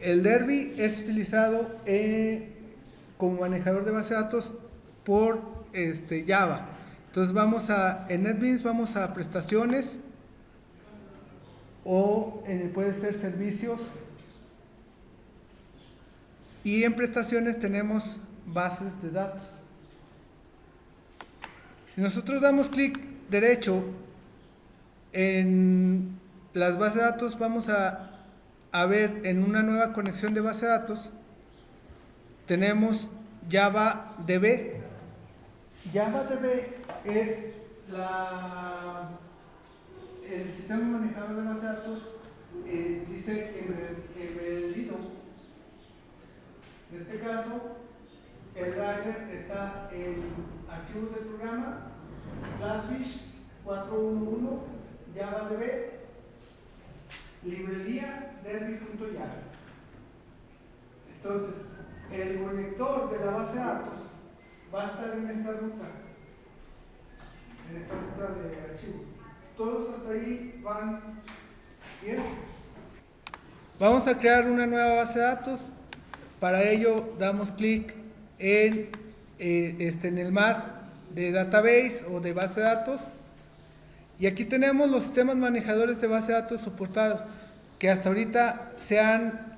el Derby es utilizado como manejador de base de datos por Java. Entonces en NetBeans vamos a prestaciones o puede ser servicios, y en prestaciones tenemos bases de datos. Si nosotros damos clic derecho en las bases de datos, vamos a ver en una nueva conexión de base de datos, tenemos JavaDB. JavaDB es el sistema manejador de base de datos, dice embedido. En este caso, el driver está en archivos del programa, Glassfish 411, JavaDB, librería Derby.java. Entonces, el conector de la base de datos va a estar en esta ruta de archivos. Todos hasta ahí van bien. Vamos a crear una nueva base de datos. Para ello damos clic en el más de database o de base de datos, y aquí tenemos los sistemas manejadores de base de datos soportados que hasta ahorita se han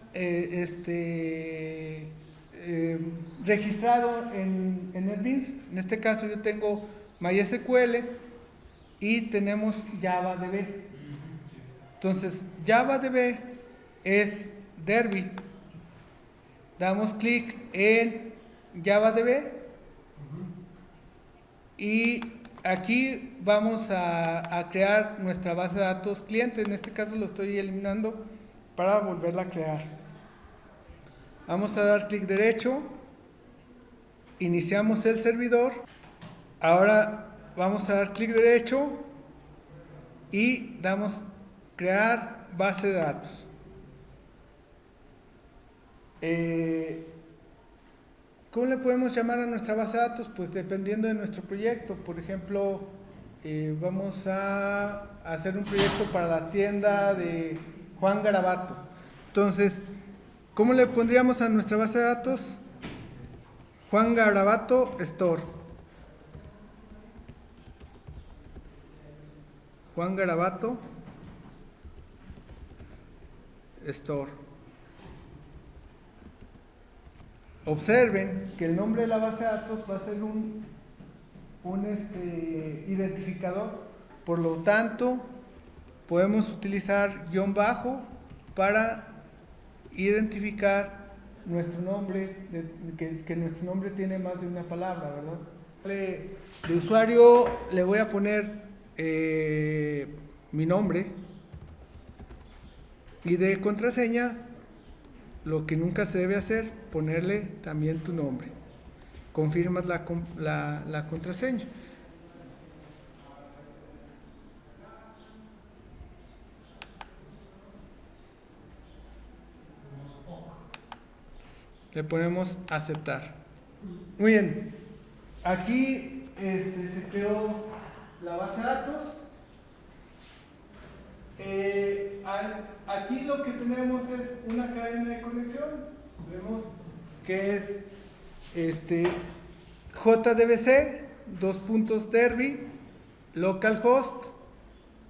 registrado en NetBeans. En este caso yo tengo MySQL y tenemos JavaDB. Entonces JavaDB es Derby. Damos clic en JavaDB y aquí vamos a crear nuestra base de datos cliente. En este caso lo estoy eliminando para volverla a crear. Vamos a dar clic derecho, iniciamos el servidor. Ahora vamos a dar clic derecho y damos crear base de datos. ¿Cómo le podemos llamar a nuestra base de datos? Pues dependiendo de nuestro proyecto. Por ejemplo, vamos a hacer un proyecto para la tienda de Juan Garabato. Entonces, ¿cómo le pondríamos a nuestra base de datos? Juan Garabato Store. Juan Garabato Store. Observen que el nombre de la base de datos va a ser un identificador. Por lo tanto, podemos utilizar guión bajo para identificar nuestro nombre, que nuestro nombre tiene más de una palabra, ¿verdad? De usuario le voy a poner mi nombre, y de contraseña, lo que nunca se debe hacer, ponerle también tu nombre. Confirmas la contraseña. Le ponemos aceptar. Muy bien. Aquí se creó la base de datos. Aquí lo que tenemos es una cadena de conexión. Vemos que es JDBC, Derby, localhost,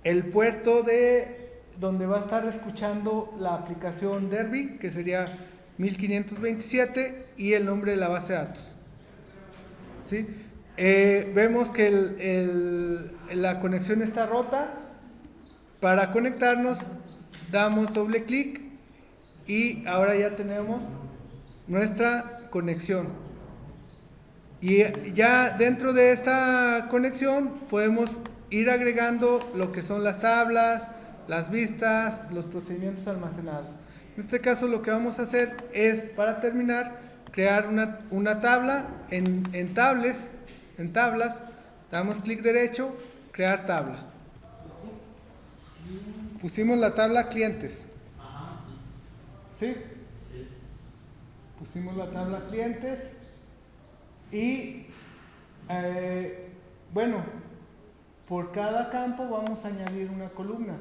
el puerto de donde va a estar escuchando la aplicación Derby, que sería 1527, y el nombre de la base de datos. ¿Sí? Vemos que la conexión está rota. Para conectarnos damos doble clic y ahora ya tenemos nuestra conexión. Y ya dentro de esta conexión podemos ir agregando lo que son las tablas, las vistas, los procedimientos almacenados. En este caso lo que vamos a hacer es, para terminar, crear una tabla en tablas. Damos clic derecho, crear tabla. Pusimos la tabla clientes. ¿Sí? Sí. Pusimos la tabla clientes y bueno, por cada campo vamos a añadir una columna.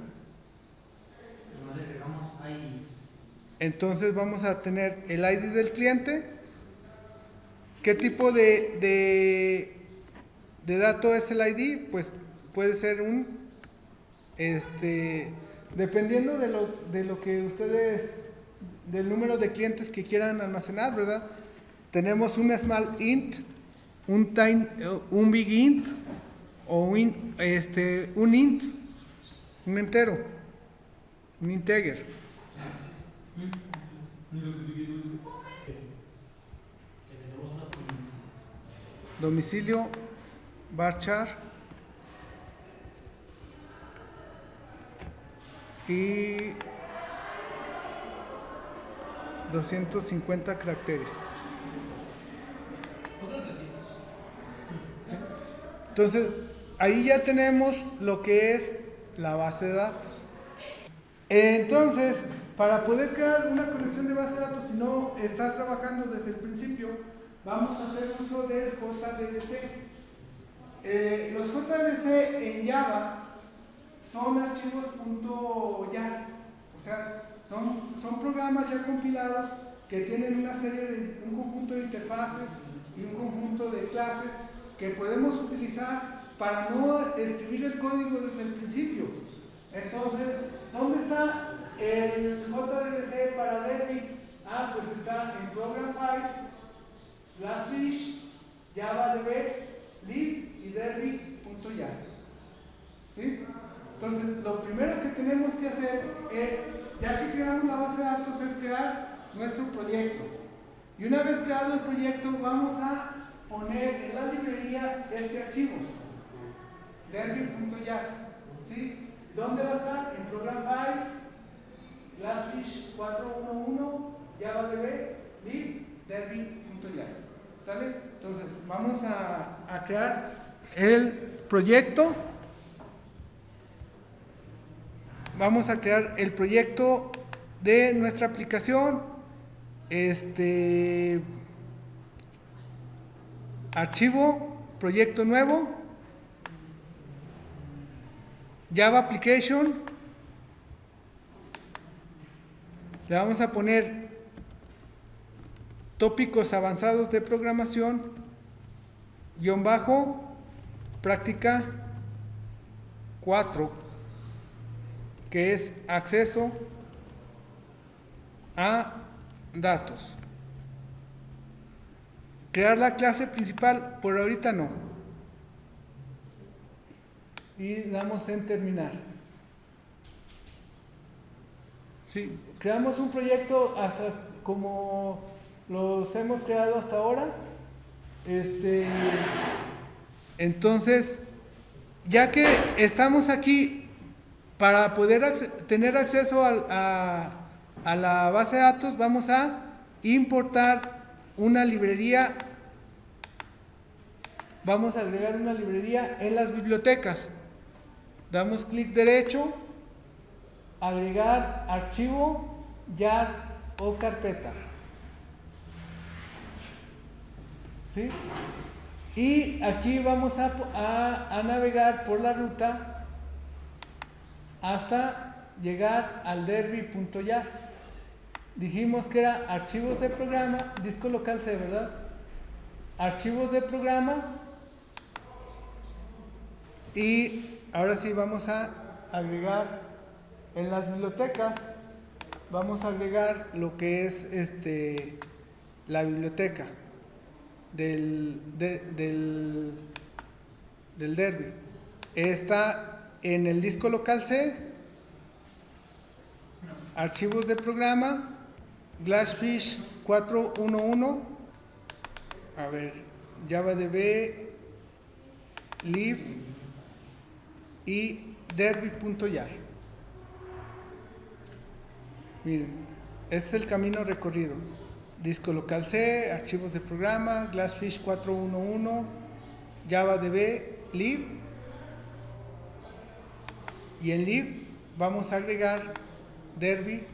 No le agregamos IDs. Entonces vamos a tener el ID del cliente. ¿Qué tipo de dato es el ID? Pues puede ser dependiendo de lo que ustedes, del número de clientes que quieran almacenar, ¿verdad? Tenemos un small int, un big int, o un int, un entero, un integer. Domicilio, varchar y 250 caracteres. Entonces, ahí ya tenemos lo que es la base de datos. Entonces, para poder crear una conexión de base de datos, si no está trabajando desde el principio, vamos a hacer uso del JDBC. Los JDBC en Java son archivos .jar, o sea, son programas ya compilados que tienen un conjunto de interfaces y un conjunto de clases que podemos utilizar para no escribir el código desde el principio. Entonces, ¿dónde está el JDBC para Derby? Pues está en Program Files, Glassfish, JavaDB, lib y derby.jar. ¿Sí? Entonces, lo primero que tenemos que hacer es, ya que creamos la base de datos, es crear nuestro proyecto. Y una vez creado el proyecto, vamos a poner en las librerías este archivo, derby.jar. ¿Sí? ¿Dónde va a estar? En Program Files, Glassfish 411, JavaDB, lib, derby.jar. ¿Sale? Entonces, vamos a crear el proyecto. Vamos a crear el proyecto de nuestra aplicación. Archivo, proyecto nuevo, Java Application. Le vamos a poner tópicos avanzados de programación, _ práctica 4, que es acceso a datos. Crear la clase principal, por ahorita no. Y damos en terminar. Sí, creamos un proyecto hasta como los hemos creado hasta ahora. Entonces, ya que estamos aquí, para poder tener acceso a la base de datos, vamos a importar una librería. Vamos a agregar una librería en las bibliotecas. Damos clic derecho, agregar archivo, jar o carpeta. ¿Sí? Y aquí vamos a navegar por la ruta hasta llegar al derby.jar. Dijimos que era archivos de programa, disco local C, ¿verdad? Archivos de programa. Y ahora sí vamos a agregar en las bibliotecas, vamos a agregar lo que es la biblioteca del Derby. Está en el disco local C, archivos de programa, Glassfish 411, a ver, JavaDB, lib y derby.jar. Miren, este es el camino recorrido. Disco local C, archivos de programa, Glassfish 411, JavaDB, lib. Y en lib vamos a agregar derby.jar.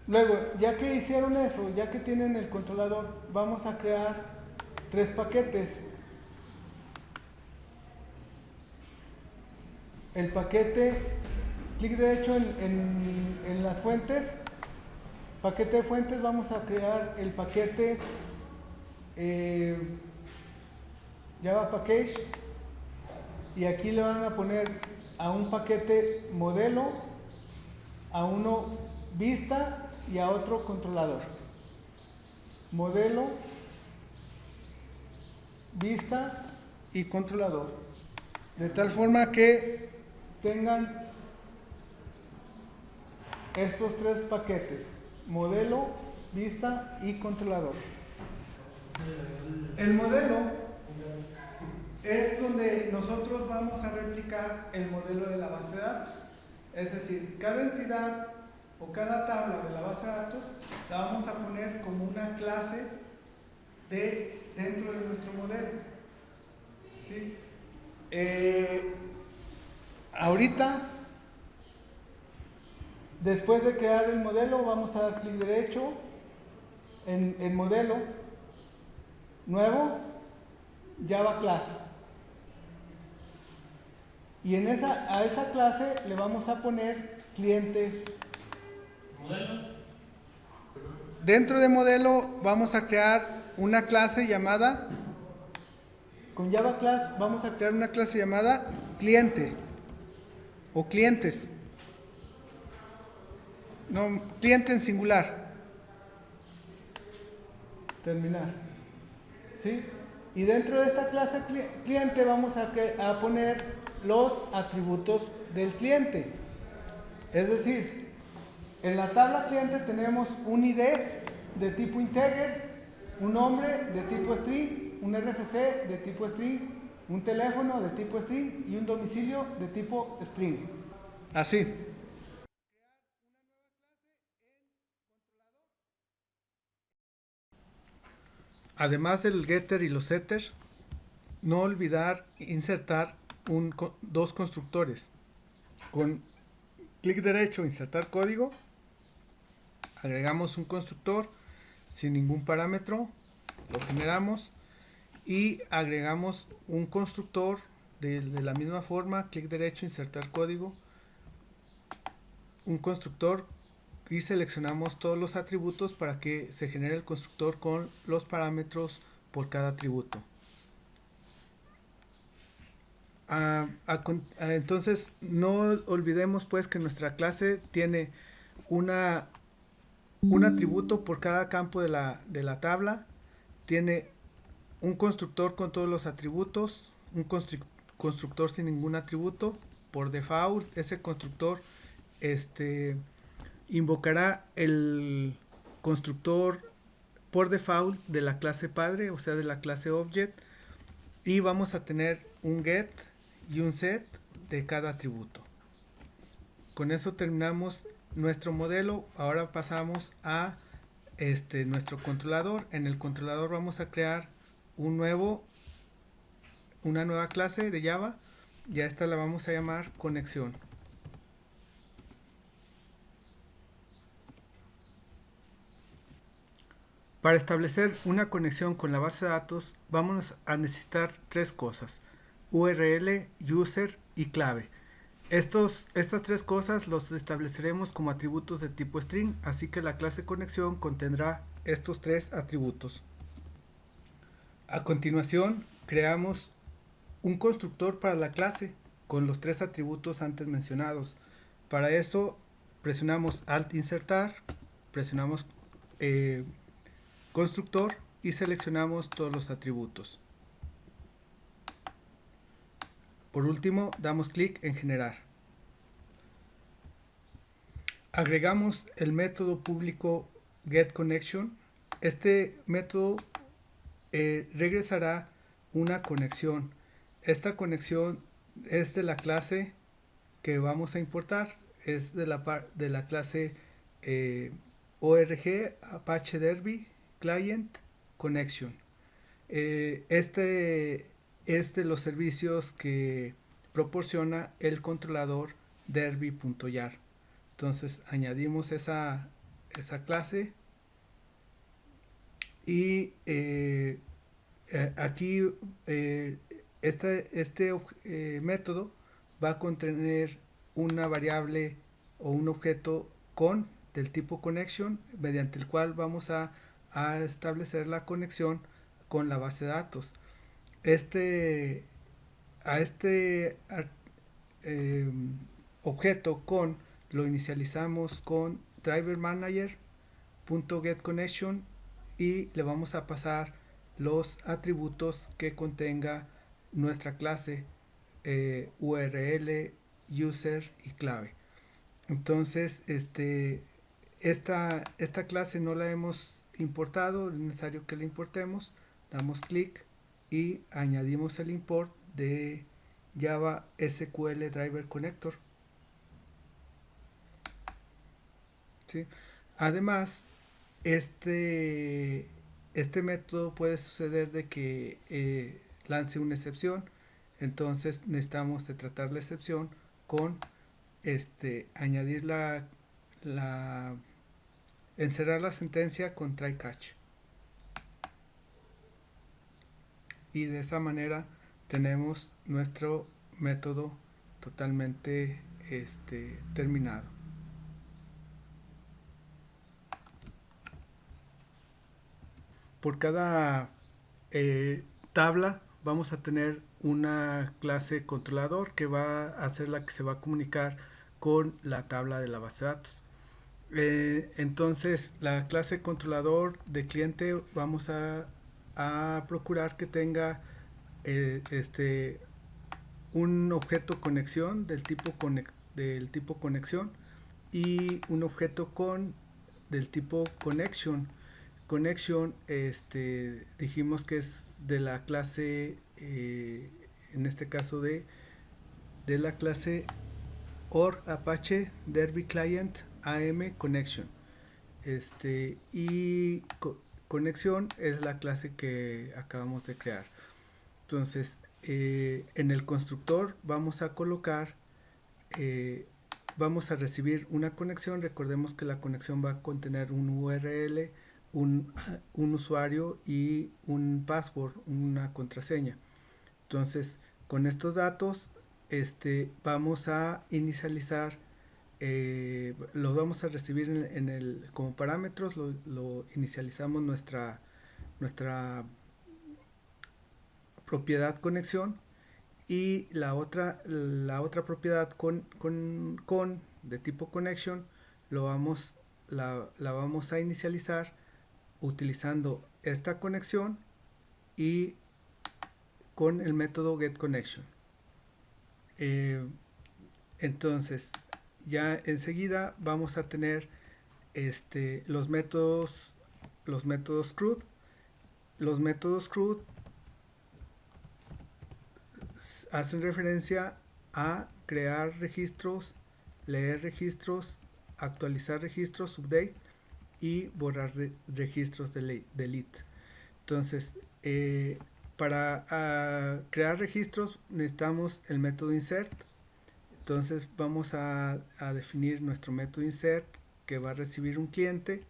Luego, ya que hicieron eso, ya que tienen el controlador, vamos a crear 3 paquetes. El paquete clic derecho en las fuentes, paquete de fuentes, vamos a crear el paquete Java Package, y aquí le van a poner a un paquete modelo, a uno vista y a otro controlador. Modelo, vista y controlador, de tal forma que tengan estos tres paquetes: modelo, vista y controlador. El modelo es donde nosotros vamos a replicar el modelo de la base de datos. Es decir, cada entidad o cada tabla de la base de datos la vamos a poner como una clase dentro de nuestro modelo. ¿Sí? Ahorita, después de crear el modelo, vamos a dar clic derecho en modelo, nuevo, Java Class. Y a esa clase le vamos a poner cliente. ¿Modelo? Dentro de modelo vamos a crear una clase llamada, con Java Class vamos a crear una clase llamada cliente o clientes. No, cliente en singular. Terminar. ¿Sí? Y dentro de esta clase cliente vamos a poner los atributos del cliente. Es decir, en la tabla cliente tenemos un ID de tipo integer, un nombre de tipo string, un RFC de tipo string, un teléfono de tipo string y un domicilio de tipo string. Así. Además del getter y los setters, no olvidar insertar dos constructores. Con clic derecho, insertar código, agregamos un constructor sin ningún parámetro, lo generamos y agregamos un constructor de la misma forma, clic derecho, insertar código, un constructor, y seleccionamos todos los atributos para que se genere el constructor con los parámetros por cada atributo. Entonces no olvidemos pues que nuestra clase tiene un atributo por cada campo de la tabla, tiene un constructor con todos los atributos, un constructor sin ningún atributo. Por default ese constructor invocará el constructor por default de la clase padre, o sea de la clase object, y vamos a tener un get y un set de cada atributo. Con eso terminamos nuestro modelo. Ahora pasamos a nuestro controlador. En el controlador vamos a crear una nueva clase de Java, y a esta la vamos a llamar conexión. Para establecer una conexión con la base de datos vamos a necesitar tres cosas: URL, user y clave. Estas tres cosas los estableceremos como atributos de tipo string, así que la clase conexión contendrá estos tres atributos. A continuación, creamos un constructor para la clase con los tres atributos antes mencionados. Para eso presionamos Alt insertar, presionamos constructor y seleccionamos todos los atributos. Por último, damos clic en generar. Agregamos el método público getConnection. Este método regresará una conexión. Esta conexión es de la clase que vamos a importar, es de la clase org Apache Derby Client Connection. Los servicios que proporciona el controlador derby.jar. Entonces añadimos esa clase y aquí este método va a contener una variable o un objeto con del tipo connection mediante el cual vamos a establecer la conexión con la base de datos. Este, a este eh, objeto con lo inicializamos con driver manager.getConnection y le vamos a pasar los atributos que contenga nuestra clase URL, user y clave. Entonces, esta clase no la hemos importado, es necesario que la importemos. Damos clic y añadimos el import de Java SQL Driver Connector. ¿Sí? Además, este, este método puede suceder de que lance una excepción. Entonces necesitamos de tratar la excepción con añadir la encerrar la sentencia con try catch, y de esa manera tenemos nuestro método totalmente terminado. Por cada tabla vamos a tener una clase controlador que va a ser la que se va a comunicar con la tabla de la base de datos. Entonces la clase controlador de cliente vamos a procurar que tenga un objeto conexión del tipo conexión y un objeto con del tipo connection. Connection dijimos que es de la clase en este caso de la clase or Apache Derby Client AM Connection. Y conexión es la clase que acabamos de crear. Entonces, en el constructor vamos a colocar, vamos a recibir una conexión. Recordemos que la conexión va a contener un URL, un usuario y un password, una contraseña. Entonces, con estos datos, vamos a inicializar, los vamos a recibir como parámetros, lo inicializamos nuestra propiedad conexión, y la otra propiedad con de tipo connection la vamos a inicializar utilizando esta conexión y con el método getConnection. Entonces ya enseguida vamos a tener los métodos CRUD. Los métodos CRUD hacen referencia a crear registros, leer registros, actualizar registros, update, y borrar registros, delete. Entonces, para crear registros necesitamos el método insert. Entonces vamos a definir nuestro método insert, que va a recibir un cliente,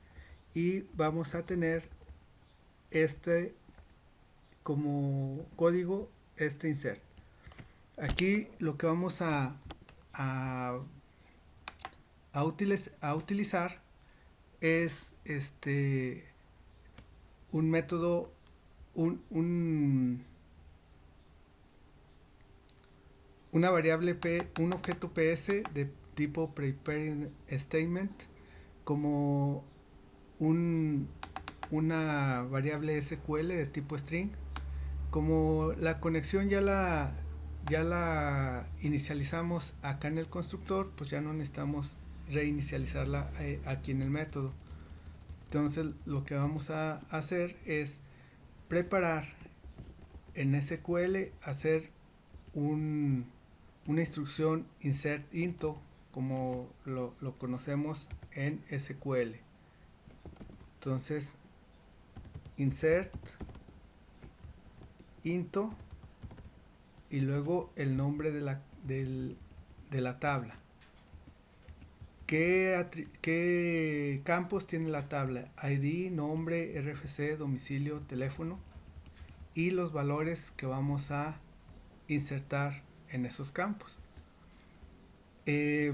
y vamos a tener como código insert. Aquí lo que vamos a, a utilizar es un método, una variable un objeto PS de tipo preparing statement, como una variable SQL de tipo string. Como la conexión ya la inicializamos acá en el constructor, pues ya no necesitamos reinicializarla aquí en el método. Entonces lo que vamos a hacer es preparar en SQL, hacer una instrucción insert into, como lo conocemos en SQL. Entonces insert into y luego el nombre de la tabla. ¿Qué campos tiene la tabla? ID, nombre, RFC, domicilio, teléfono, y los valores que vamos a insertar en esos campos. eh,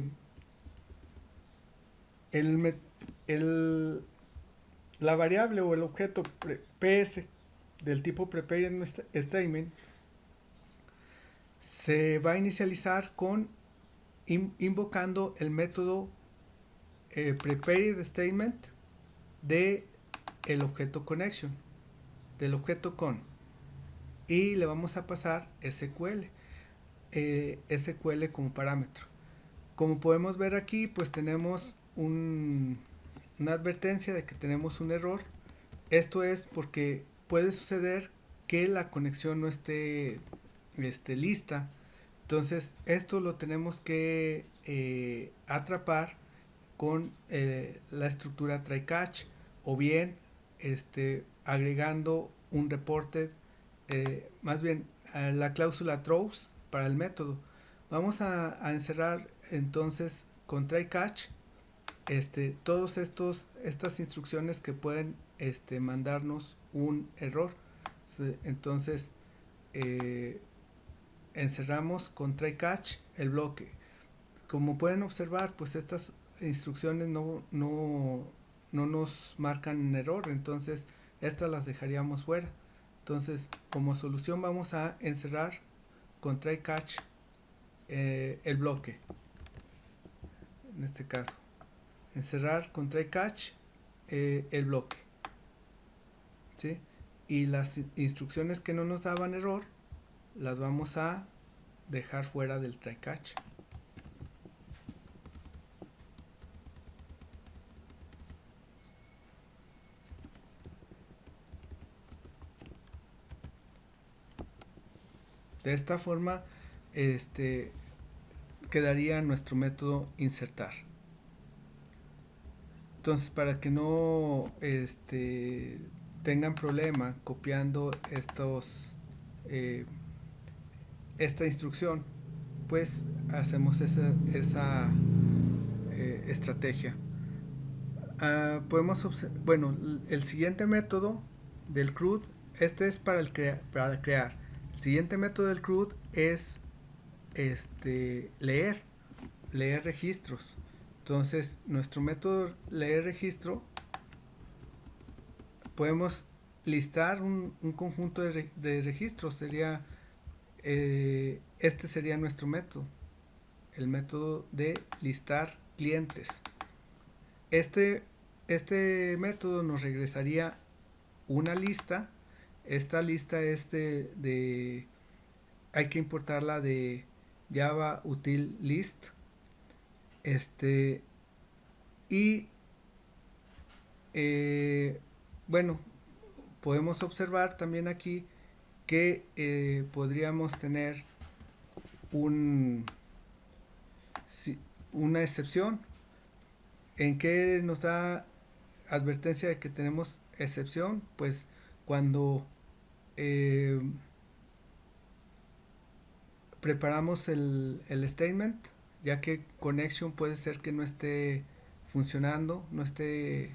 el, met- el- la variable o el objeto PS del tipo prepared statement se va a inicializar con invocando el método prepared statement de el objeto connection, del objeto con, y le vamos a pasar SQL como parámetro. Como podemos ver aquí, pues tenemos una advertencia de que tenemos un error. Esto es porque puede suceder que la conexión no esté lista. Entonces, esto lo tenemos que atrapar con la estructura try catch, o bien agregando un reported, más bien la cláusula throws para el método. Vamos a encerrar entonces con try catch todos estas instrucciones que pueden mandarnos un error. Entonces, eh, encerramos con try catch el bloque. Como pueden observar, pues estas instrucciones no nos marcan error, entonces estas las dejaríamos fuera. Entonces, como solución vamos a encerrar con try catch el bloque, en este caso. Encerrar con try catch el bloque, ¿sí? Y las instrucciones que no nos daban error las vamos a dejar fuera del try catch. De esta forma, quedaría nuestro método insertar. Entonces, para que no tengan problema copiando eh, esta instrucción, pues hacemos esa estrategia. Podemos bueno, el siguiente método del CRUD, este es para para crear. El siguiente método del CRUD es leer registros. Entonces, nuestro método leer registro, podemos listar un conjunto de registros. Este sería nuestro método, el método de listar clientes. Este, este método nos regresaría una lista. Esta lista es hay que importarla de Java Util List. Este, y bueno, podemos observar también aquí que podríamos tener un, una excepción. ¿En qué nos da advertencia de que tenemos excepción? Pues cuando eh, preparamos el statement, ya que connection puede ser que no esté funcionando, no esté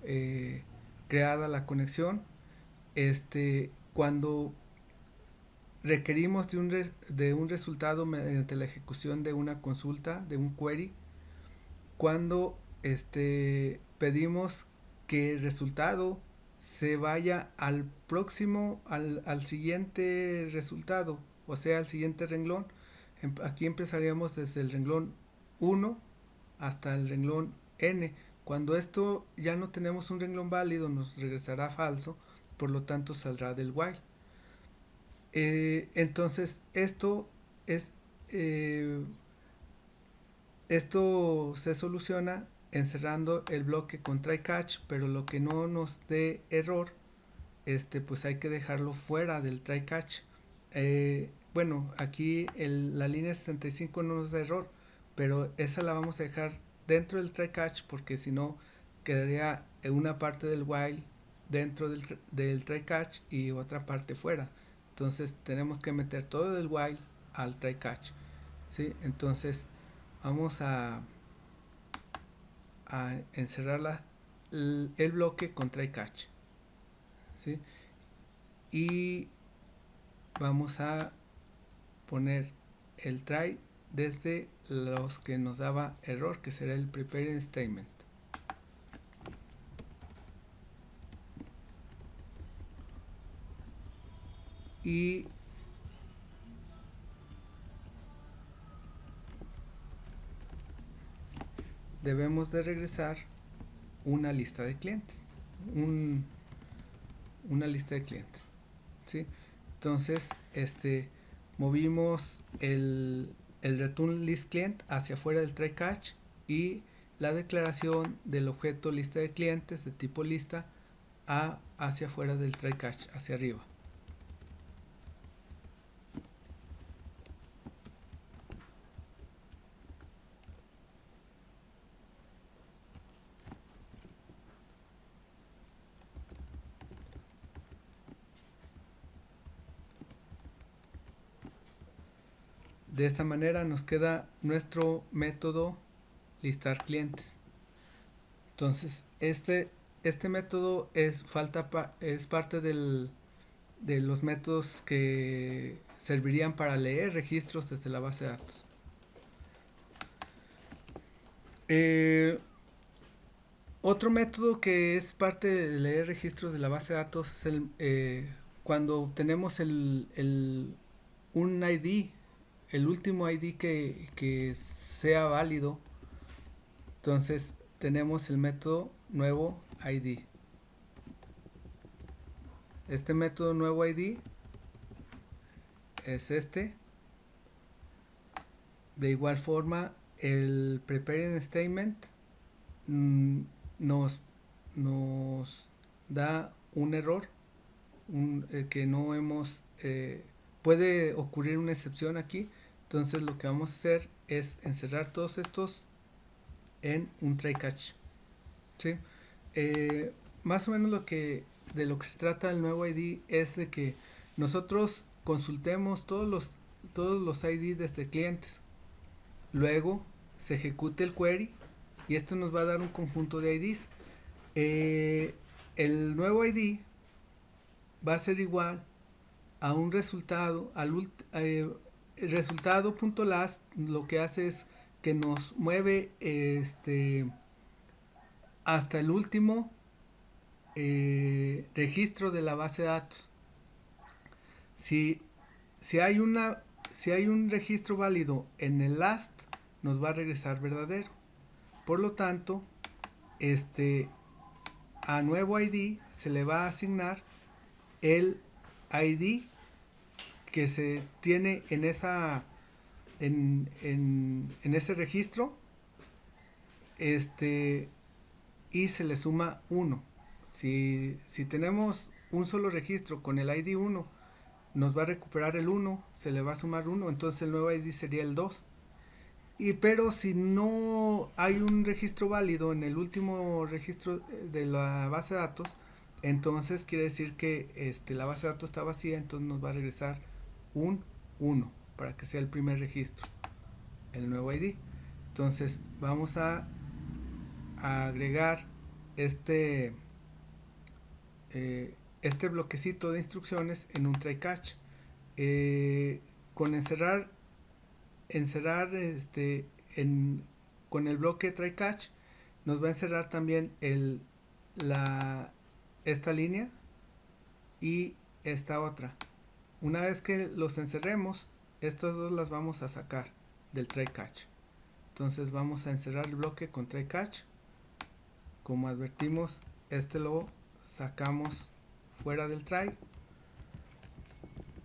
eh, creada la conexión. Cuando requerimos de un resultado mediante la ejecución de una consulta, de un query, cuando pedimos que el resultado se vaya al próximo, al siguiente resultado, o sea, al siguiente renglón. Aquí empezaríamos desde el renglón 1 hasta el renglón n. Cuando esto ya no tenemos un renglón válido, nos regresará falso, por lo tanto saldrá del while. Entonces, es eh, esto se soluciona encerrando el bloque con try catch, pero lo que no nos dé error, pues hay que dejarlo fuera del try catch. Bueno, aquí la línea 65 no nos da error, pero esa la vamos a dejar dentro del try catch, porque si no quedaría una parte del while dentro del try catch y otra parte fuera. Entonces tenemos que meter todo el while al try catch, ¿sí? Entonces vamos a encerrar el bloque con try catch, ¿sí? Y vamos a poner el try desde los que nos daba error, que será el preparing statement. Y debemos de regresar una lista de clientes, una lista de clientes, ¿sí? Entonces, movimos el return list client hacia afuera del try catch y la declaración del objeto lista de clientes de tipo lista hacia afuera del try catch, hacia arriba. De esta manera nos queda nuestro método listar clientes. Entonces, este método es parte de los métodos que servirían para leer registros desde la base de datos. Otro método que es parte de leer registros de la base de datos es cuando obtenemos un ID, el último ID que sea válido. Entonces tenemos el método nuevo ID. Este método nuevo ID es este. De igual forma, el preparing statement nos da un error, que no hemos... puede ocurrir una excepción aquí. Entonces lo que vamos a hacer es encerrar todos estos en un try catch, ¿sí? Más o menos de lo que se trata el nuevo ID es de que nosotros consultemos todos los ID desde clientes, luego se ejecute el query y esto nos va a dar un conjunto de IDs. El nuevo ID va a ser igual a un resultado, el resultado.last lo que hace es que nos mueve hasta el último registro de la base de datos. Si hay un registro válido en el last, nos va a regresar verdadero. Por lo tanto, a nuevo ID se le va a asignar el ID que se tiene en ese registro, y se le suma 1. Si tenemos un solo registro con el ID 1, nos va a recuperar el 1, se le va a sumar 1, entonces el nuevo ID sería el 2. Pero si no hay un registro válido en el último registro de la base de datos, entonces quiere decir que la base de datos está vacía, entonces nos va a regresar un 1 para que sea el primer registro, el nuevo ID. Entonces vamos a agregar este bloquecito de instrucciones en un try catch. Con encerrar con el bloque try catch nos va a encerrar también esta línea y esta otra. Una vez que los encerremos, estas dos las vamos a sacar del try catch. Entonces vamos a encerrar el bloque con try catch. Como advertimos, lo sacamos fuera del try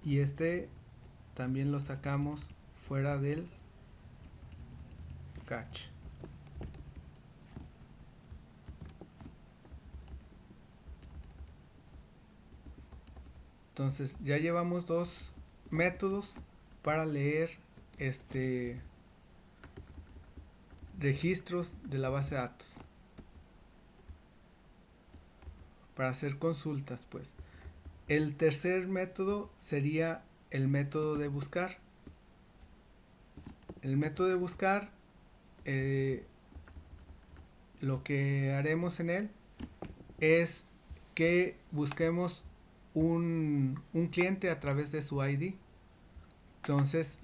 y también lo sacamos fuera del catch. Entonces ya llevamos dos métodos para leer registros de la base de datos, para hacer consultas, pues. El tercer método sería el método de buscar. El método de buscar, lo que haremos en él es que busquemos un cliente a través de su ID. Entonces,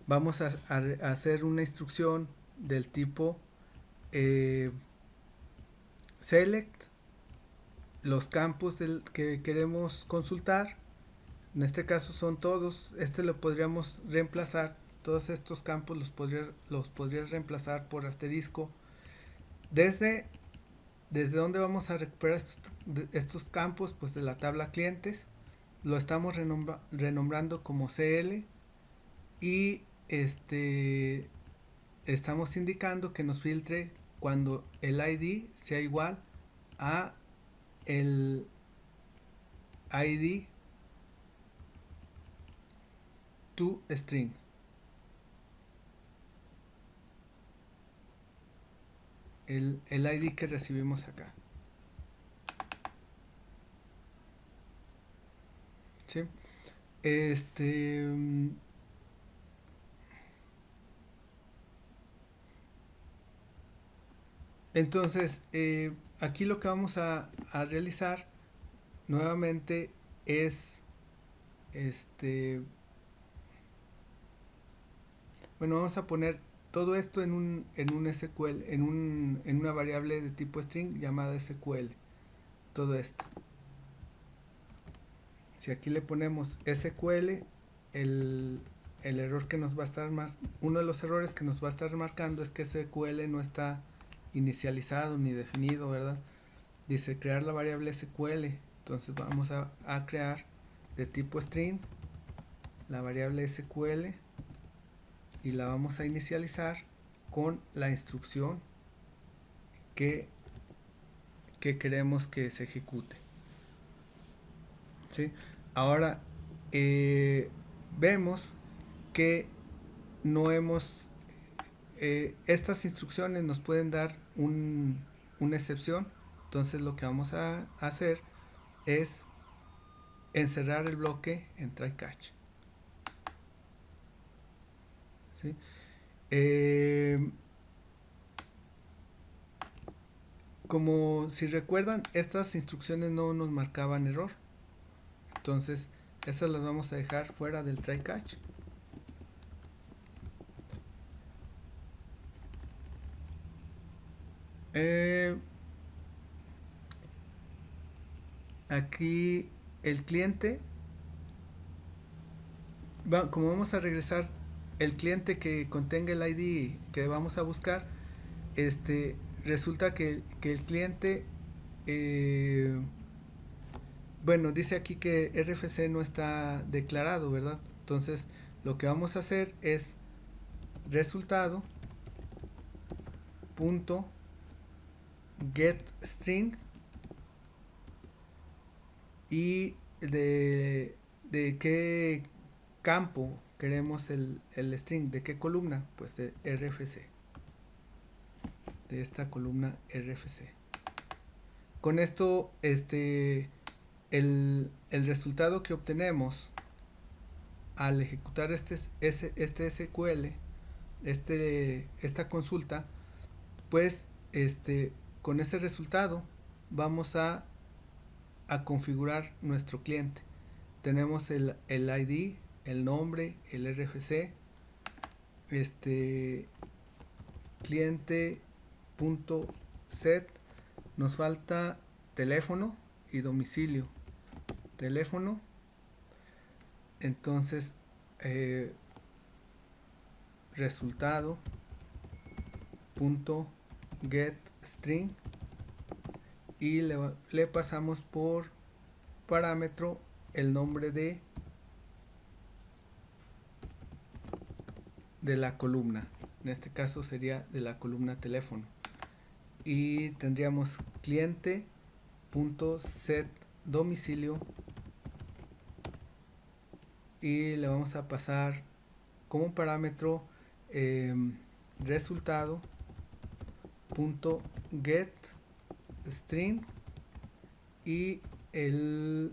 vamos a hacer una instrucción del tipo select los campos que queremos consultar. En este caso son todos. Lo podríamos reemplazar. Todos estos campos los podrías reemplazar por asterisco. Desde dónde vamos a recuperar estos campos, pues de la tabla clientes. Lo estamos renombrando como CL y estamos indicando que nos filtre cuando el ID sea igual a el ID to string. El ID que recibimos acá. ¿Sí? Entonces, aquí lo que vamos a realizar nuevamente es bueno, vamos a poner todo esto en un SQL, en una variable de tipo string llamada SQL. Todo esto. Si aquí le ponemos SQL, el error que nos va a estar uno de los errores que nos va a estar marcando es que SQL no está inicializado ni definido, ¿verdad? Dice crear la variable SQL. Entonces vamos a crear de tipo string la variable SQL y la vamos a inicializar con la instrucción que queremos que se ejecute. ¿Sí? Ahora vemos que no hemos estas instrucciones nos pueden dar una excepción. Entonces lo que vamos a hacer es encerrar el bloque en try catch. ¿Sí? Como si recuerdan, estas instrucciones no nos marcaban error. Entonces esas las vamos a dejar fuera del try catch. Aquí el cliente, como vamos a regresar el cliente que contenga el ID que vamos a buscar, resulta que el cliente bueno, dice aquí que RFC no está declarado, ¿verdad? Entonces lo que vamos a hacer es resultado punto get string y de qué campo queremos el string, de qué columna, pues de RFC, de esta columna RFC. Con esto el resultado que obtenemos al ejecutar este SQL, esta consulta, pues con ese resultado vamos a configurar nuestro cliente. Tenemos el ID, el nombre, el RFC, cliente.set, nos falta teléfono y domicilio. Teléfono, entonces resultado punto get string y le pasamos por parámetro el nombre de la columna. En este caso sería de la columna teléfono. Y tendríamos cliente.set domicilio y le vamos a pasar como parámetro resultado.get string y el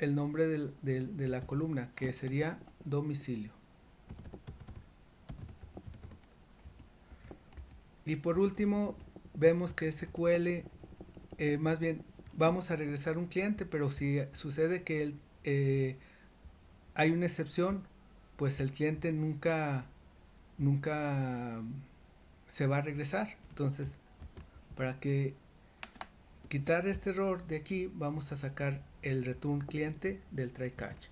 nombre de la columna, que sería domicilio. Y por último vemos que SQL, más bien vamos a regresar un cliente, pero si sucede que hay una excepción, pues el cliente nunca se va a regresar. Entonces, para que quitar este error de aquí, vamos a sacar el return cliente del try catch.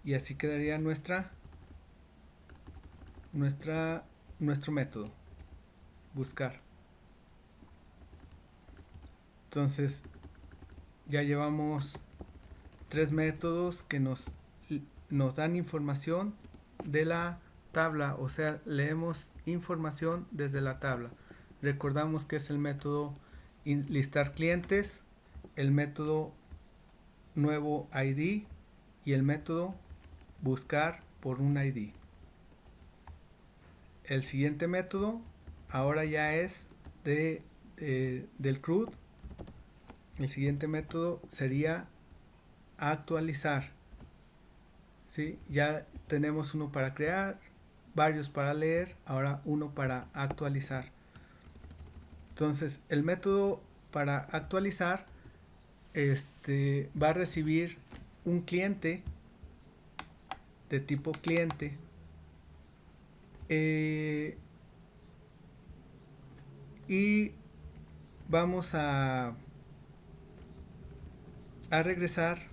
Y así quedaría nuestro método, buscar. Entonces, ya llevamos 3 métodos que nos dan información de la tabla, o sea, leemos información desde la tabla. Recordamos que es el método listar clientes, el método nuevo ID y el método buscar por un ID. El siguiente método ahora ya es del CRUD. El siguiente método sería actualizar. ¿Sí? Ya tenemos uno para crear, varios para leer, ahora uno para actualizar. Entonces, el método para actualizar va a recibir un cliente de tipo cliente y vamos a regresar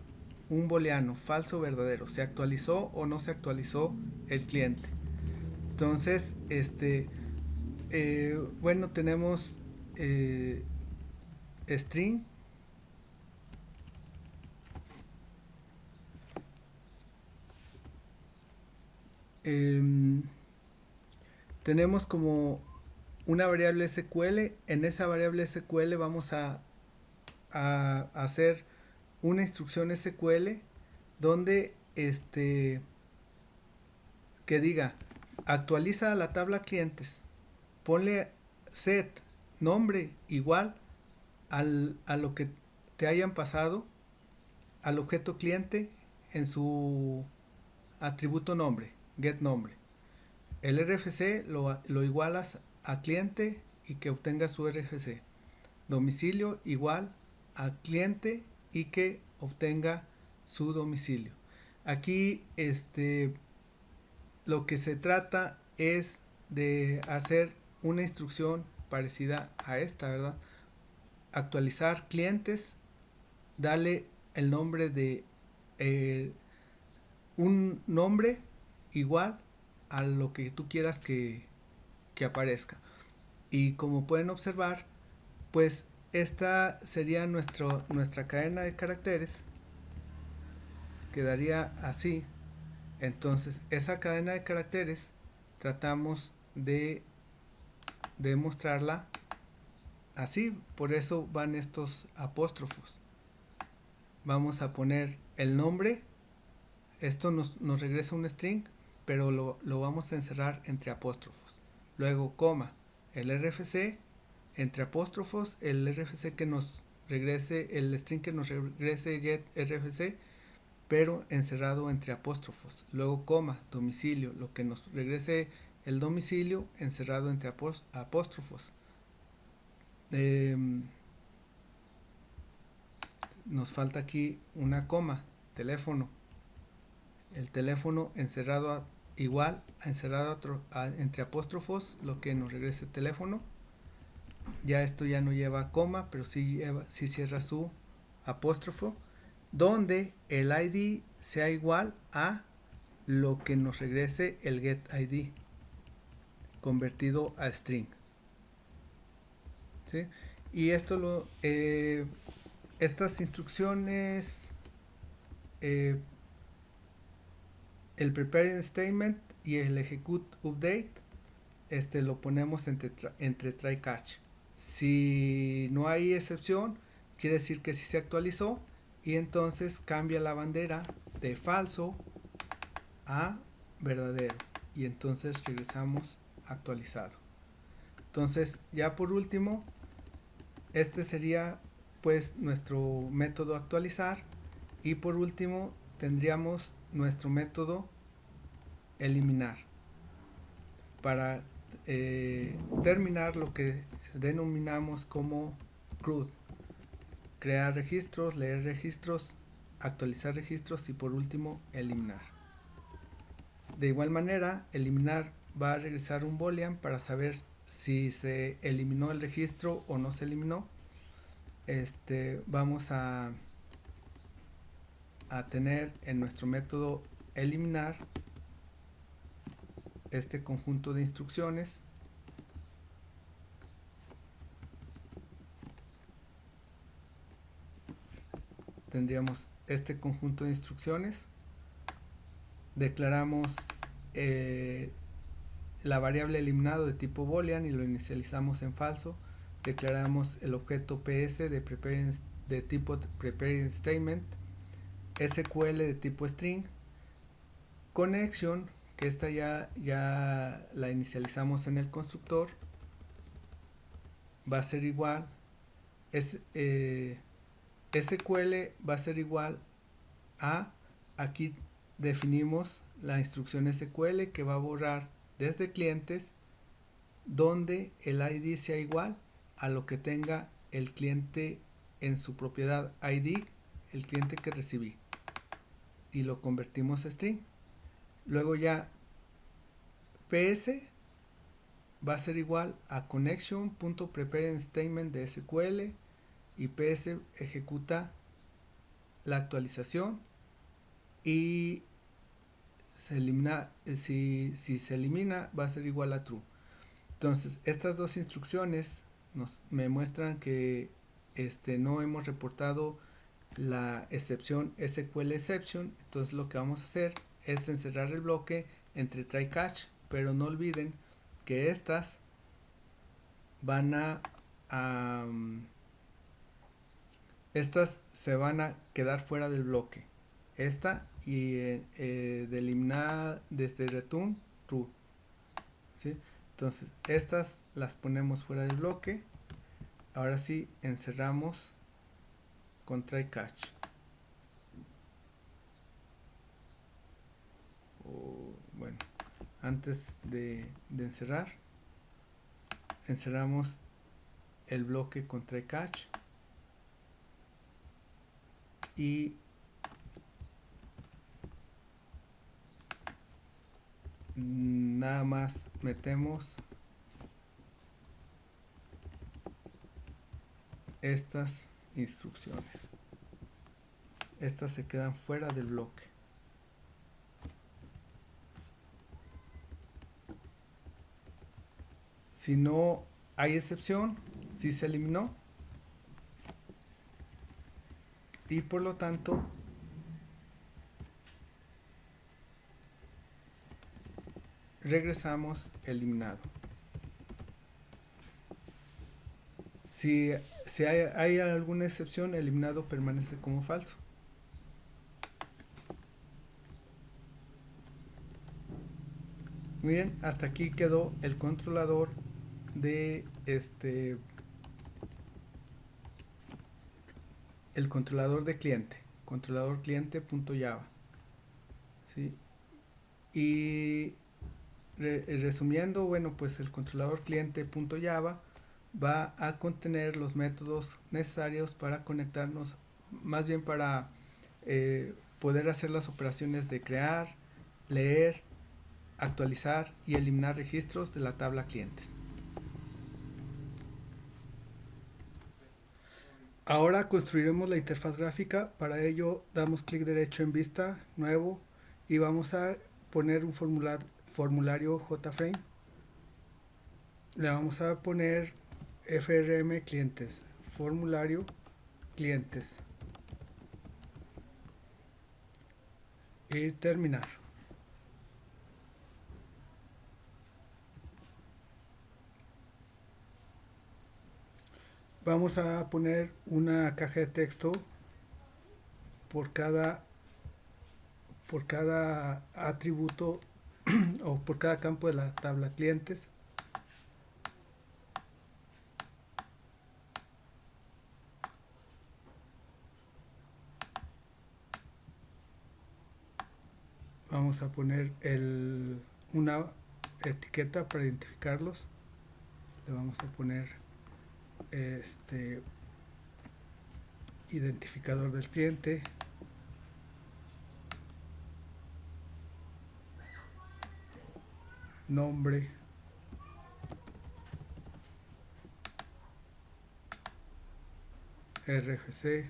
un booleano, falso o verdadero, se actualizó o no se actualizó el cliente. Entonces, bueno, tenemos string, tenemos como una variable SQL. En esa variable SQL vamos a hacer una instrucción SQL donde que diga actualiza la tabla clientes, ponle set nombre igual a lo que te hayan pasado al objeto cliente en su atributo nombre, get nombre. El RFC lo igualas a cliente y que obtenga su RFC. Domicilio igual a cliente y que obtenga su domicilio. Aquí lo que se trata es de hacer una instrucción parecida a esta, ¿verdad? Actualizar clientes, dale el nombre de un nombre igual a lo que tú quieras que aparezca. Y como pueden observar, pues esta sería nuestra cadena de caracteres. Quedaría así. Entonces, esa cadena de caracteres tratamos de mostrarla así. Por eso van estos apóstrofos. Vamos a poner el nombre. Esto nos regresa un string, pero lo vamos a encerrar entre apóstrofos. Luego, coma, el RFC, entre apóstrofos, el RFC que nos regrese, el string que nos regrese get RFC, pero encerrado entre apóstrofos. Luego, coma, domicilio, lo que nos regrese el domicilio encerrado entre apóstrofos. Nos falta aquí una coma, teléfono. El teléfono encerrado igual, encerrado entre apóstrofos, lo que nos regrese teléfono. Ya esto ya no lleva coma, pero sí cierra su apóstrofo, donde el ID sea igual a lo que nos regrese el get ID convertido a string. ¿Sí? Y esto estas instrucciones, el preparing statement y el execute update, lo ponemos entre try catch. Si no hay excepción, quiere decir que sí se actualizó, y entonces cambia la bandera de falso a verdadero, y entonces regresamos actualizado. Entonces, ya por último, este sería pues nuestro método actualizar, y por último tendríamos nuestro método eliminar para terminar lo que denominamos como CRUD: crear registros, leer registros, actualizar registros y por último eliminar. De igual manera, eliminar va a regresar un boolean para saber si se eliminó el registro o no se eliminó. Vamos a tener en nuestro método eliminar este conjunto de instrucciones. Tendríamos este conjunto de instrucciones. Declaramos la variable eliminado de tipo boolean y lo inicializamos en falso. Declaramos el objeto PS de tipo preparing statement, SQL de tipo string, connection, que esta ya la inicializamos en el constructor, va a ser igual, SQL va a ser igual a, aquí definimos la instrucción SQL que va a borrar desde clientes donde el ID sea igual a lo que tenga el cliente en su propiedad ID, el cliente que recibí, y lo convertimos a string. Luego ya PS va a ser igual a connection.preparingStatement de SQL y PS ejecuta la actualización y se elimina, si se elimina va a ser igual a true. Entonces estas dos instrucciones me muestran que no hemos reportado la excepción SQL exception. Entonces lo que vamos a hacer es encerrar el bloque entre try catch, pero no olviden que estas van estas se van a quedar fuera del bloque, esta y de eliminar desde return true, ¿sí? Entonces estas las ponemos fuera del bloque. Ahora sí encerramos con try catch. Bueno, antes de encerrar, encerramos el bloque con try catch y nada más metemos estas instrucciones. Estas se quedan fuera del bloque. Si no hay excepción, si se eliminó y por lo tanto regresamos eliminado. Si hay alguna excepción, eliminado permanece como falso. Muy bien, hasta aquí quedó el controlador de el controlador de cliente, controlador cliente.java, ¿sí? Y resumiendo, bueno, pues el controlador cliente.java va a contener los métodos necesarios para conectarnos, más bien para poder hacer las operaciones de crear, leer, actualizar y eliminar registros de la tabla clientes. Ahora construiremos la interfaz gráfica. Para ello damos clic derecho en vista, nuevo, y vamos a poner un formulario JFrame. Le vamos a poner FRM clientes, formulario clientes, y terminar. Vamos a poner una caja de texto por cada atributo o por cada campo de la tabla clientes. Vamos a poner una etiqueta para identificarlos. Le vamos a poner identificador del cliente, nombre, RFC,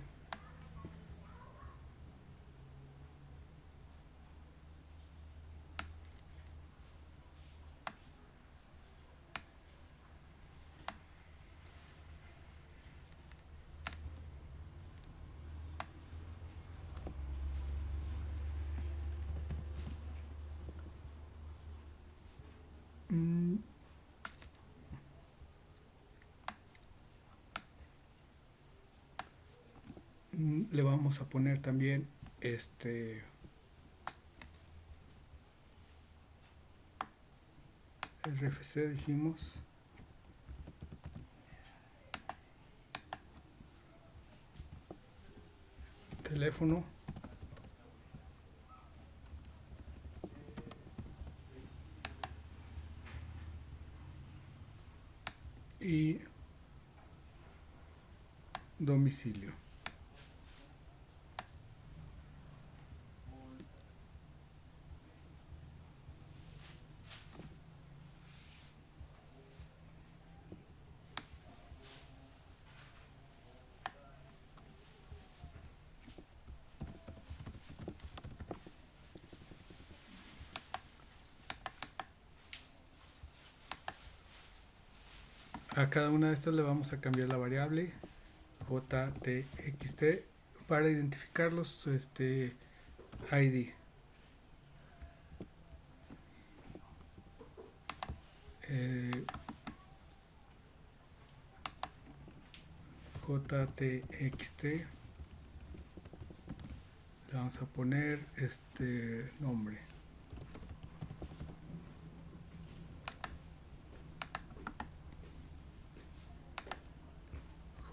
le vamos a poner también RFC, dijimos, teléfono, y domicilio. A cada una de estas le vamos a cambiar la variable JTXT para identificar los ID. JTXT, le vamos a poner nombre.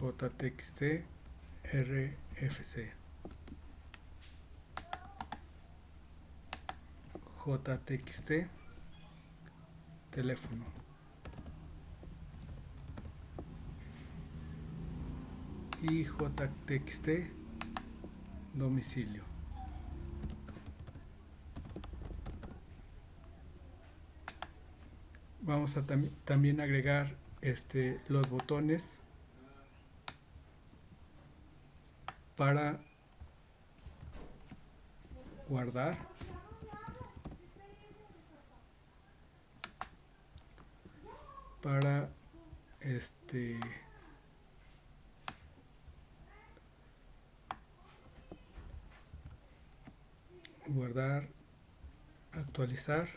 JTXT RFC, JTXT teléfono, y JTXT domicilio. Vamos a también agregar los botones para guardar, para guardar, actualizar,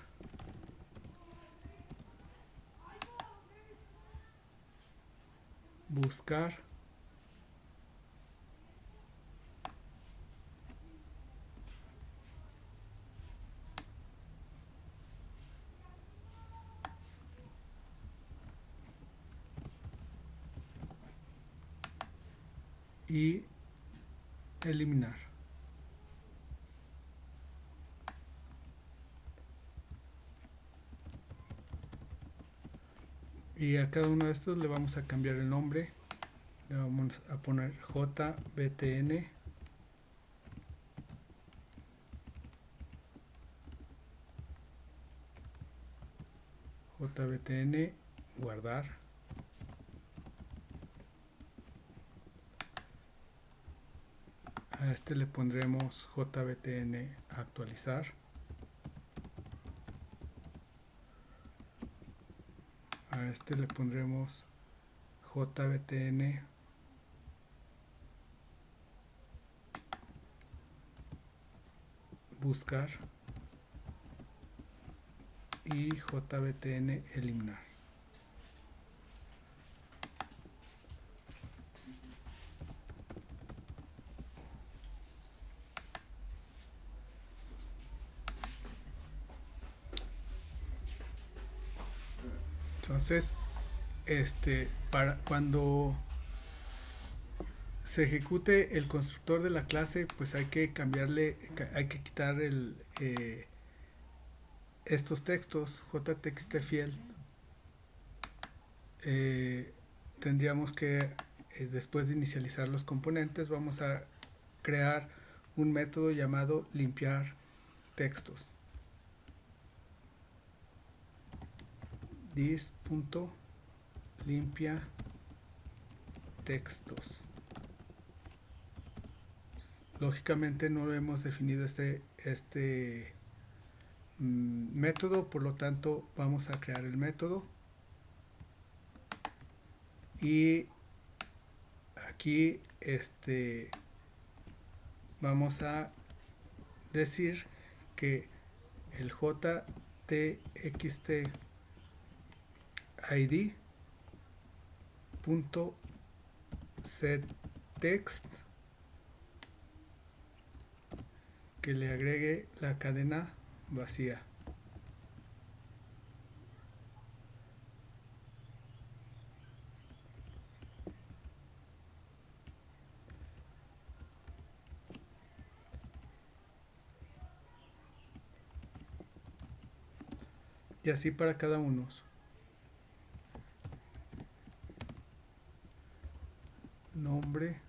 buscar, y eliminar. Y a cada uno de estos le vamos a cambiar el nombre. Le vamos a poner JBTN, JBTN, guardar. A este le pondremos JBTN, actualizar. A este le pondremos JBTN, buscar, y JBTN, eliminar. Entonces, para cuando se ejecute el constructor de la clase, pues hay que cambiarle, hay que quitar estos textos JTXT field. Tendríamos que, después de inicializar los componentes, vamos a crear un método llamado limpiar textos. dis.limpia textos. Lógicamente no hemos definido este método, por lo tanto vamos a crear el método y aquí vamos a decir que el jtxt id punto setText, que le agregue la cadena vacía. Y así para cada uno. Nombre,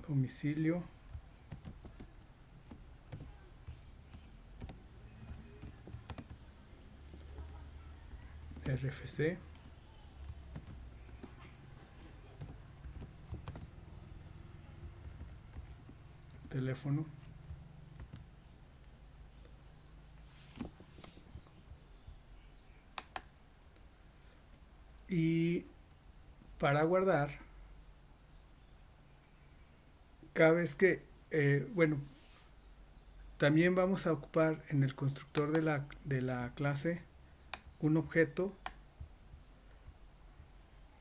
domicilio, RFC, teléfono, y para guardar, cada vez que, bueno, también vamos a ocupar en el constructor de la clase un objeto.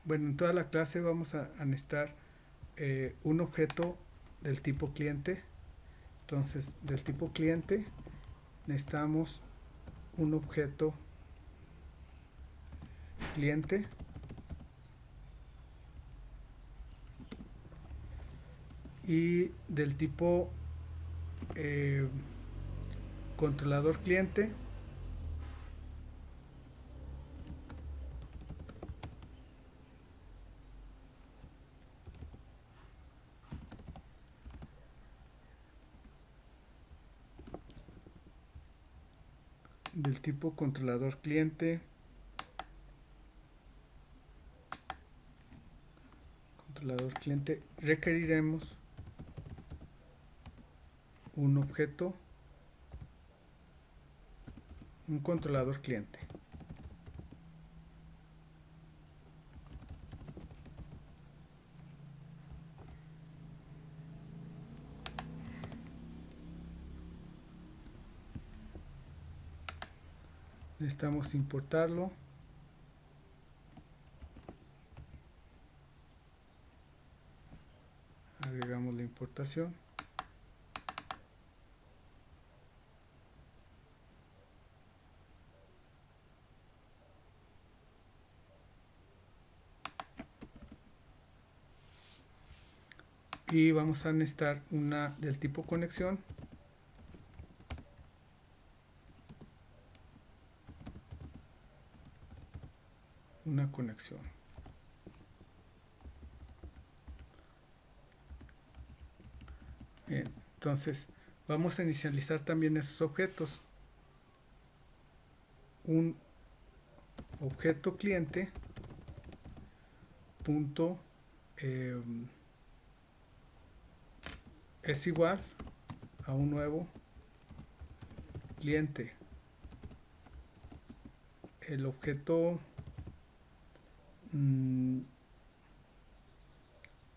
Bueno, en toda la clase vamos a necesitar un objeto del tipo cliente. Entonces, del tipo cliente necesitamos un objeto cliente y del tipo controlador cliente requeriremos un objeto, un controlador cliente. Necesitamos importarlo. Agregamos la importación. Y vamos a necesitar una del tipo conexión. Una conexión. Bien, entonces vamos a inicializar también esos objetos. Un objeto cliente punto es igual a un nuevo cliente. El objeto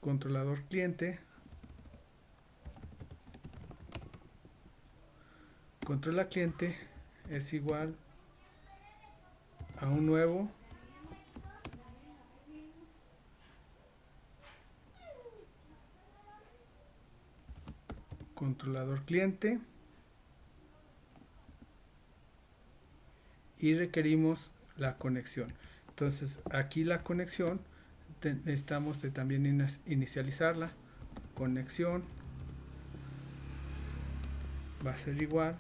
controlador cliente controla cliente es igual a un nuevo controlador cliente y requerimos la conexión. Entonces aquí la conexión necesitamos también inicializarla. Conexión va a ser igual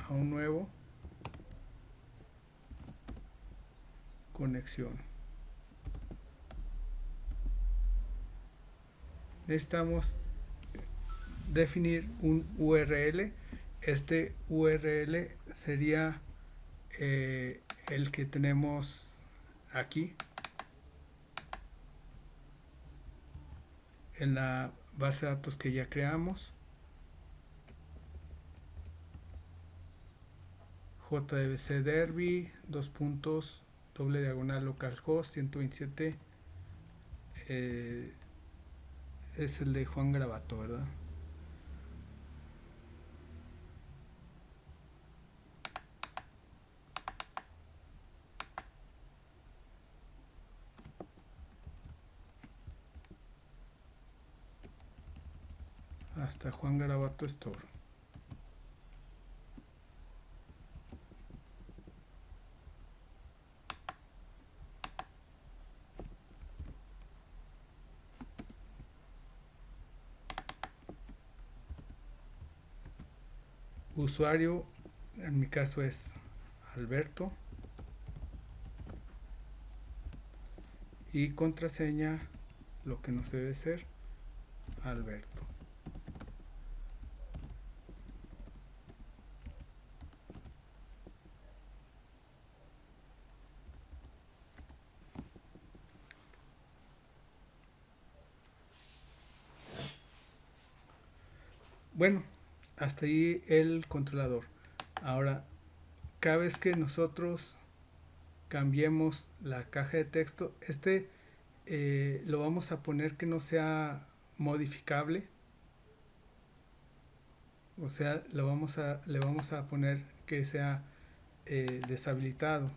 a un nuevo conexión. Necesitamos definir un URL. Este URL sería el que tenemos aquí en la base de datos que ya creamos. JDBC Derby, dos puntos, doble diagonal localhost 127. Es el de Juan Gravato, ¿verdad? Hasta Juan Gravato Store. Usuario, en mi caso es Alberto. Y contraseña, lo que nos debe ser Alberto. Bueno, hasta ahí el controlador. Ahora, cada vez que nosotros cambiemos la caja de texto, lo vamos a poner que no sea modificable. O sea, le vamos a poner que sea deshabilitado.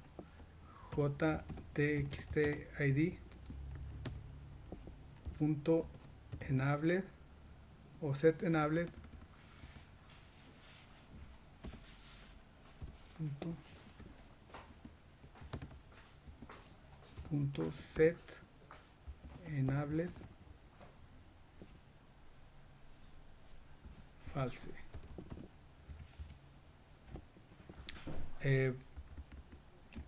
JTXTID punto enabled o set enabled punto set enabled false.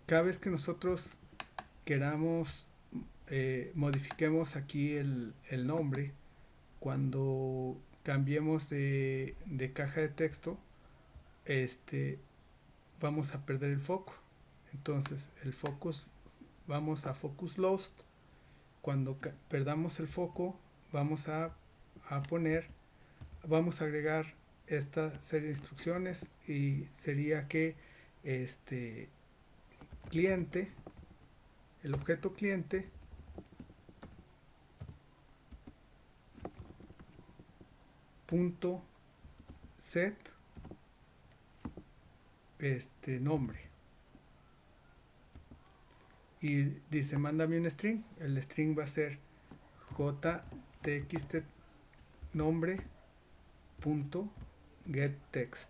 Cada vez que nosotros queramos modifiquemos aquí el nombre, cuando cambiemos de caja de texto, vamos a perder el foco. Entonces el focus, vamos a focus lost. Cuando perdamos el foco, vamos a agregar esta serie de instrucciones, y sería que cliente, el objeto cliente, punto set nombre, y dice mándame un string. El string va a ser jtxt nombre punto get text.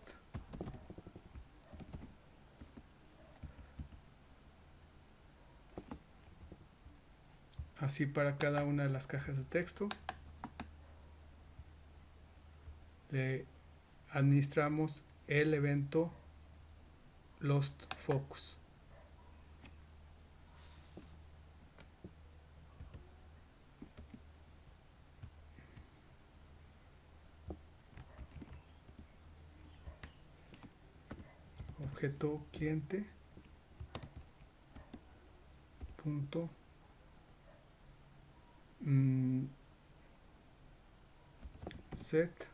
Así para cada una de las cajas de texto. Le administramos el evento lost focus. Objeto cliente punto set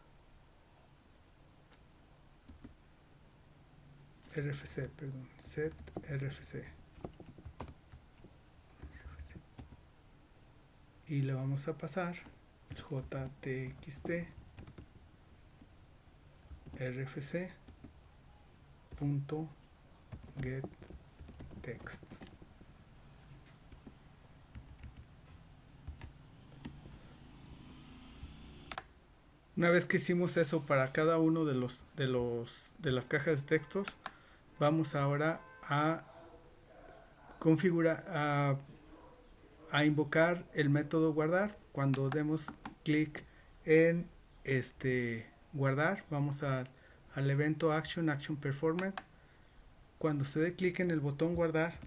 RFC, perdón, set RFC, y le vamos a pasar jtxt rfc punto get text. Una vez que hicimos eso para cada uno de las cajas de textos, vamos ahora a configurar, a invocar el método guardar. Cuando demos clic en guardar, vamos al evento action performance. Cuando se dé clic en el botón guardar,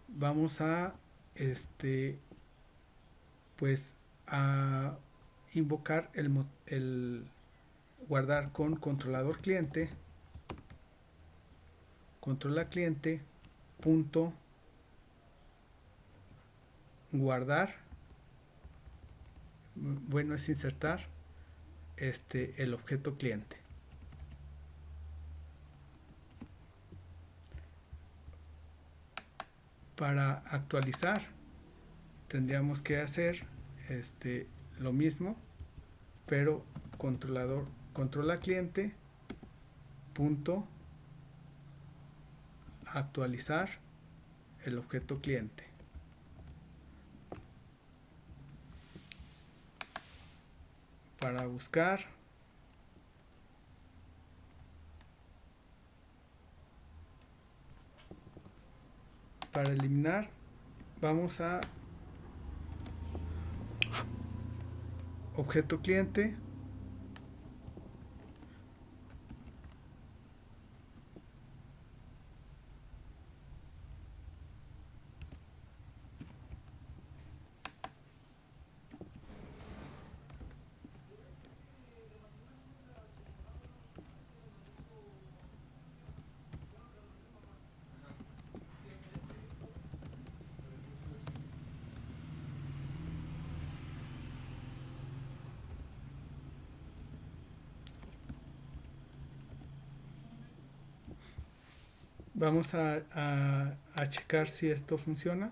vamos a pues a invocar guardar con controlador cliente, controla cliente, punto, guardar, bueno, es insertar el objeto cliente. Para actualizar tendríamos que hacer lo mismo, pero controla cliente, punto, actualizar el objeto cliente. Para buscar, para eliminar, vamos a objeto cliente, vamos a checar si esto funciona.